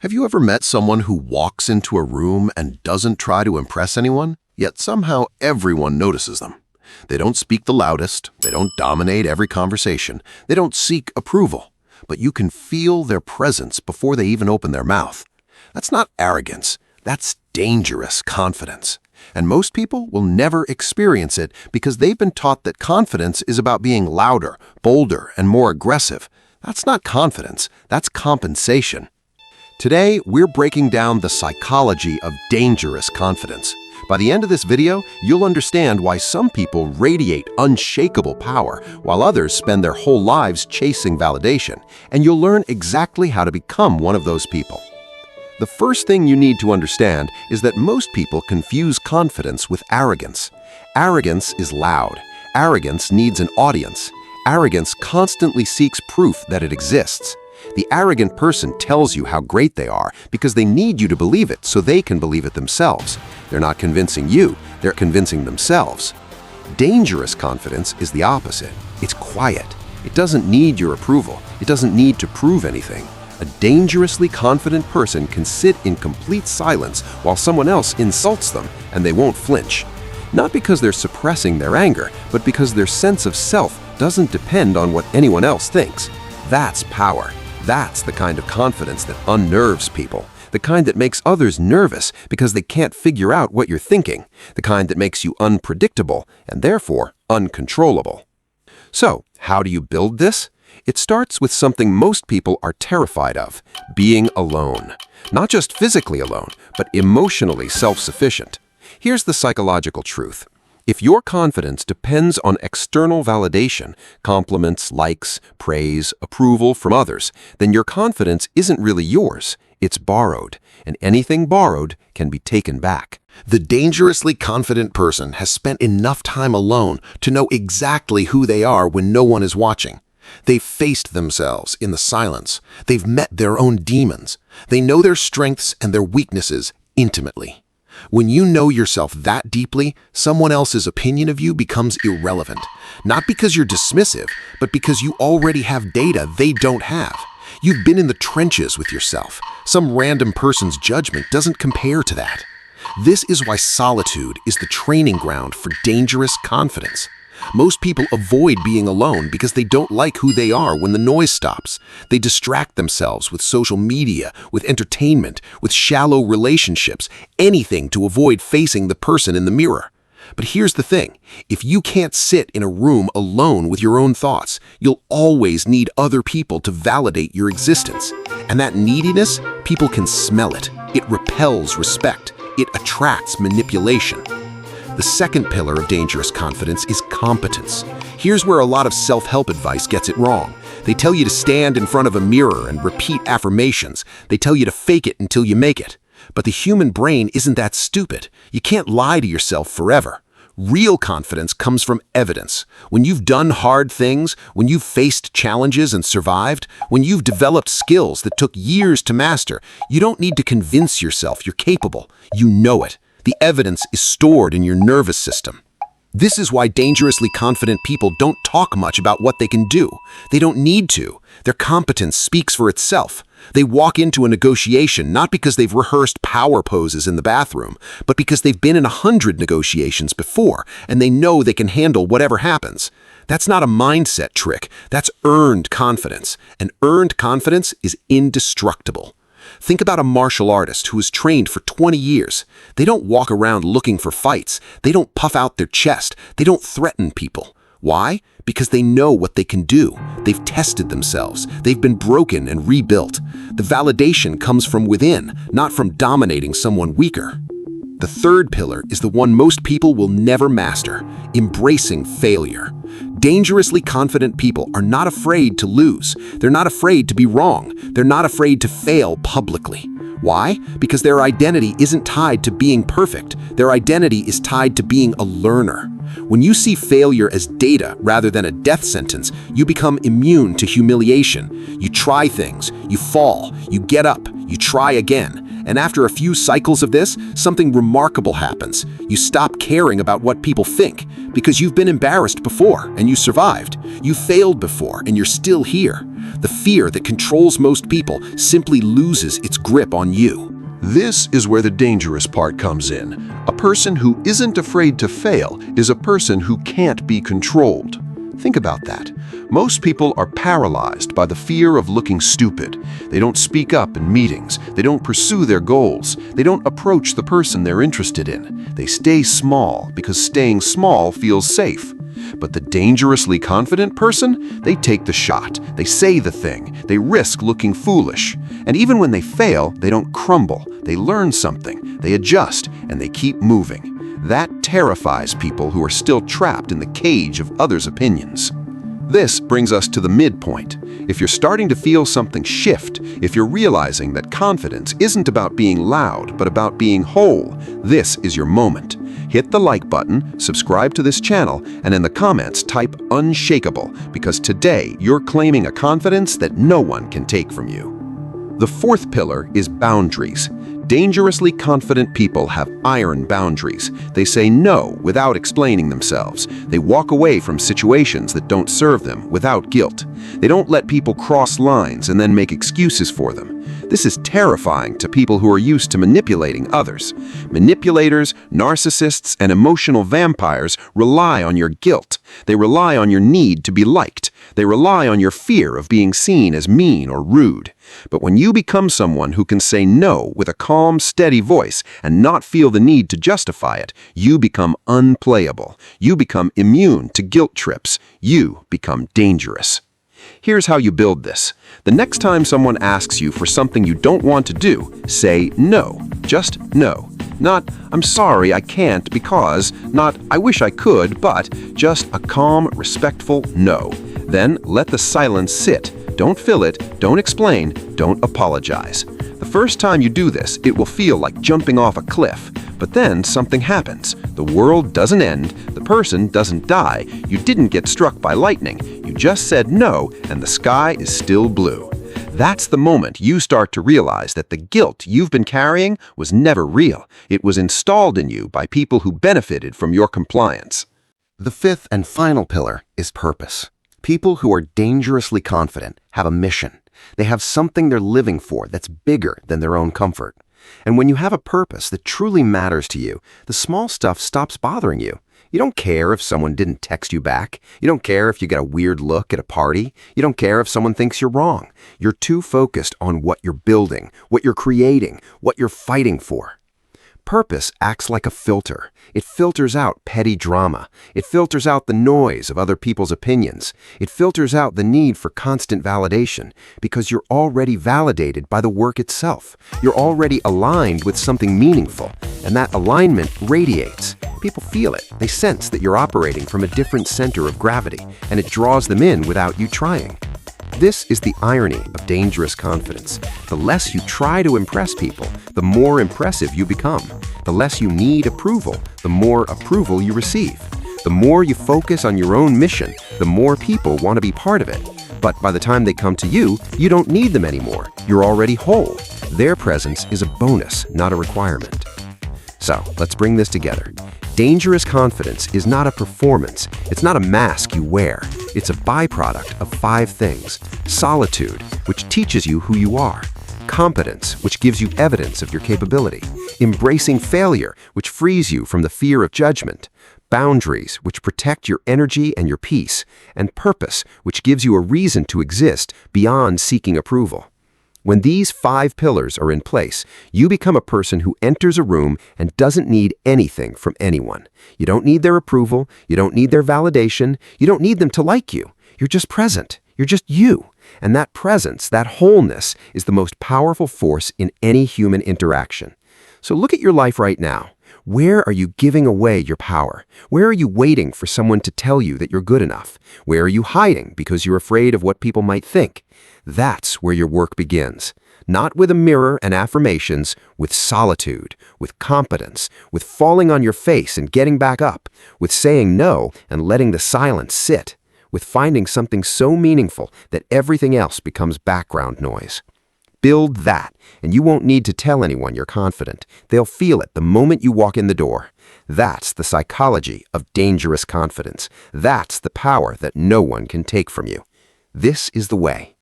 Have you ever met someone who walks into a room and doesn't try to impress anyone, yet somehow everyone notices them? They don't speak the loudest, they don't dominate every conversation, they don't seek approval, but you can feel their presence before they even open their mouth. That's not arrogance, that's dangerous confidence. And most people will never experience it because they've been taught that confidence is about being louder, bolder, and more aggressive. That's not confidence, that's compensation. Today, we're breaking down the psychology of dangerous confidence. By the end of this video, you'll understand why some people radiate unshakable power while others spend their whole lives chasing validation, and you'll learn exactly how to become one of those people. The first thing you need to understand is that most people confuse confidence with arrogance. Arrogance is loud. Arrogance needs an audience. Arrogance constantly seeks proof that it exists. The arrogant person tells you how great they are because they need you to believe it so they can believe it themselves. They're not convincing you, they're convincing themselves. Dangerous confidence is the opposite. It's quiet. It doesn't need your approval. It doesn't need to prove anything. A dangerously confident person can sit in complete silence while someone else insults them, and they won't flinch. Not because they're suppressing their anger, but because their sense of self doesn't depend on what anyone else thinks. That's power. That's the kind of confidence that unnerves people, the kind that makes others nervous because they can't figure out what you're thinking, the kind that makes you unpredictable and therefore uncontrollable. So, how do you build this? It starts with something most people are terrified of, being alone. Not just physically alone, but emotionally self-sufficient. Here's the psychological truth. If your confidence depends on external validation, compliments, likes, praise, approval from others, then your confidence isn't really yours, it's borrowed, and anything borrowed can be taken back. The dangerously confident person has spent enough time alone to know exactly who they are when no one is watching. They've faced themselves in the silence. They've met their own demons. They know their strengths and their weaknesses intimately. When you know yourself that deeply, someone else's opinion of you becomes irrelevant. Not because you're dismissive, but because you already have data they don't have. You've been in the trenches with yourself. Some random person's judgment doesn't compare to that. This is why solitude is the training ground for dangerous confidence. Most people avoid being alone because they don't like who they are when the noise stops. They distract themselves with social media, with entertainment, with shallow relationships, anything to avoid facing the person in the mirror. But here's the thing, if you can't sit in a room alone with your own thoughts, you'll always need other people to validate your existence. And that neediness, people can smell it. It repels respect. It attracts manipulation. The second pillar of dangerous confidence is competence. Here's where a lot of self-help advice gets it wrong. They tell you to stand in front of a mirror and repeat affirmations. They tell you to fake it until you make it. But the human brain isn't that stupid. You can't lie to yourself forever. Real confidence comes from evidence. When you've done hard things, when you've faced challenges and survived, when you've developed skills that took years to master, you don't need to convince yourself you're capable. You know it. The evidence is stored in your nervous system. This is why dangerously confident people don't talk much about what they can do. They don't need to. Their competence speaks for itself. They walk into a negotiation not because they've rehearsed power poses in the bathroom, but because they've been in 100 negotiations before, and they know they can handle whatever happens. That's not a mindset trick. That's earned confidence. And earned confidence is indestructible. Think about a martial artist who has trained for 20 years. They don't walk around looking for fights. They don't puff out their chest. They don't threaten people. Why? Because they know what they can do. They've tested themselves. They've been broken and rebuilt. The validation comes from within, not from dominating someone weaker. The third pillar is the one most people will never master, embracing failure. Dangerously confident people are not afraid to lose. They're not afraid to be wrong. They're not afraid to fail publicly. Why? Because their identity isn't tied to being perfect. Their identity is tied to being a learner. When you see failure as data rather than a death sentence, you become immune to humiliation. You try things, you fall, you get up, you try again. And after a few cycles of this, something remarkable happens. You stop caring about what people think because you've been embarrassed before and you survived. You failed before and you're still here. The fear that controls most people simply loses its grip on you. This is where the dangerous part comes in. A person who isn't afraid to fail is a person who can't be controlled. Think about that. Most people are paralyzed by the fear of looking stupid. They don't speak up in meetings. They don't pursue their goals. They don't approach the person they're interested in. They stay small because staying small feels safe. But the dangerously confident person, they take the shot. They say the thing. They risk looking foolish. And even when they fail, they don't crumble. They learn something. They adjust, and they keep moving. That terrifies people who are still trapped in the cage of others' opinions. This brings us to the midpoint. If you're starting to feel something shift, if you're realizing that confidence isn't about being loud, but about being whole, this is your moment. Hit the like button, subscribe to this channel, and in the comments type unshakable, because today you're claiming a confidence that no one can take from you. The fourth pillar is boundaries. Dangerously confident people have iron boundaries. They say no without explaining themselves. They walk away from situations that don't serve them without guilt. They don't let people cross lines and then make excuses for them. This is terrifying to people who are used to manipulating others. Manipulators, narcissists, and emotional vampires rely on your guilt. They rely on your need to be liked. They rely on your fear of being seen as mean or rude. But when you become someone who can say no with a calm, steady voice and not feel the need to justify it, you become unplayable. You become immune to guilt trips. You become dangerous. Here's how you build this. The next time someone asks you for something you don't want to do, say no. Just no. Not, I'm sorry, I can't because, not, I wish I could, but just a calm, respectful no. Then let the silence sit. Don't fill it, don't explain, don't apologize. The first time you do this, it will feel like jumping off a cliff. But then something happens. The world doesn't end, the person doesn't die, you didn't get struck by lightning, you just said no, and the sky is still blue. That's the moment you start to realize that the guilt you've been carrying was never real. It was installed in you by people who benefited from your compliance. The fifth and final pillar is purpose. People who are dangerously confident have a mission. They have something they're living for that's bigger than their own comfort. And when you have a purpose that truly matters to you, the small stuff stops bothering you. You don't care if someone didn't text you back. You don't care if you get a weird look at a party. You don't care if someone thinks you're wrong. You're too focused on what you're building, what you're creating, what you're fighting for. Purpose acts like a filter. It filters out petty drama. It filters out the noise of other people's opinions. It filters out the need for constant validation because you're already validated by the work itself. You're already aligned with something meaningful, and that alignment radiates. People feel it. They sense that you're operating from a different center of gravity, and it draws them in without you trying. This is the irony of dangerous confidence. The less you try to impress people, the more impressive you become. The less you need approval, the more approval you receive. The more you focus on your own mission, the more people want to be part of it. But by the time they come to you, you don't need them anymore. You're already whole. Their presence is a bonus, not a requirement. So, let's bring this together. Dangerous confidence is not a performance. It's not a mask you wear. It's a byproduct of 5 things. Solitude, which teaches you who you are. Competence, which gives you evidence of your capability. Embracing failure, which frees you from the fear of judgment. Boundaries, which protect your energy and your peace. And purpose, which gives you a reason to exist beyond seeking approval. When these 5 pillars are in place, you become a person who enters a room and doesn't need anything from anyone. You don't need their approval. You don't need their validation. You don't need them to like you. You're just present. You're just you. And that presence, that wholeness, is the most powerful force in any human interaction. So look at your life right now. Where are you giving away your power? Where are you waiting for someone to tell you that you're good enough? Where are you hiding because you're afraid of what people might think? That's where your work begins. Not with a mirror and affirmations, with solitude, with competence, with falling on your face and getting back up, with saying no and letting the silence sit, with finding something so meaningful that everything else becomes background noise. Build that, and you won't need to tell anyone you're confident. They'll feel it the moment you walk in the door. That's the psychology of dangerous confidence. That's the power that no one can take from you. This is the way.